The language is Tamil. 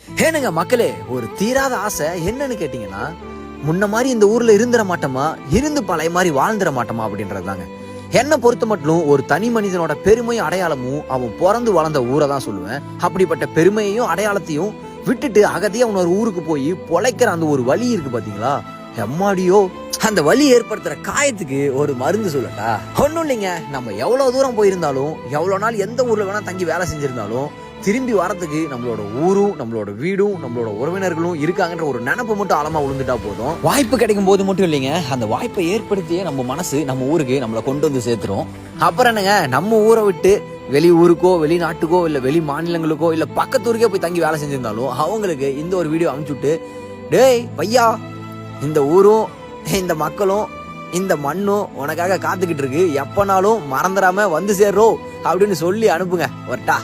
ஏனுங்க மக்களே, ஒரு தீராத ஆசை என்னன்னு கேட்டீங்கன்னா, முன்ன மாதிரி இந்த ஊர்ல இருந்துட மாட்டோமா, இருந்து பழைய மாதிரி வாழ்ந்துட மாட்டோமா அப்படின்றதுதாங்க. என்னை பொறுத்த மட்டும் ஒரு தனி மனிதனோட பெருமையும் அடையாளமும் அவன் பிறந்து வளர்ந்த ஊரை தான் சொல்லுவேன். அப்படிப்பட்ட பெருமையையும் அடையாளத்தையும் விட்டுட்டு அகதியா இன்னொரு ஊருக்கு போய் பொழைக்கிற அந்த ஒரு வழி இருக்கு பாத்தீங்களா, எம்மாடியோ. அந்த வலி ஏற்படுத்துற காயத்துக்கு ஒரு மருந்து சொல்லட்டா? ஒன்னும் இல்லைங்க, நம்ம எவ்வளவு தூரம் போயிருந்தாலும், எவ்வளவு நாள் எந்த ஊர்ல வேணா தங்கி வேலை செஞ்சிருந்தாலும், திரும்பி வரதுக்கு நம்மளோட ஊரும், நம்மளோட வீடும், நம்மளோட உறவினர்களும் இருக்காங்கன்ற ஒரு நினைப்பு மட்டும் ஆழமா விழுந்துட்டா போதும். வாய்ப்பு கிடைக்கும் போது மட்டும் இல்லைங்க, அந்த வாய்ப்பை ஏற்படுத்தியே நம்ம மனசு நம்ம ஊருக்கு நம்மளை கொண்டு வந்து சேர்த்துரும். அப்புறம் என்னங்க, நம்ம ஊரை விட்டு வெளி ஊருக்கோ, வெளிநாட்டுக்கோ, இல்ல வெளி மாநிலங்களுக்கோ, இல்ல பக்கத்து ஊருக்கே போய் தங்கி வேலை செஞ்சிருந்தாலும் அவங்களுக்கு இந்த ஒரு வீடியோ அனுப்பிச்சுட்டு, டேய் பையா, இந்த ஊரும் இந்த மக்களும் இந்த மண்ணும் உனக்காக காத்துக்கிட்டு இருக்கு, எப்பனாலும் மறந்துடாம வந்து சேர்றோம் அப்படின்னு சொல்லி அனுப்புங்க. வரட்டா?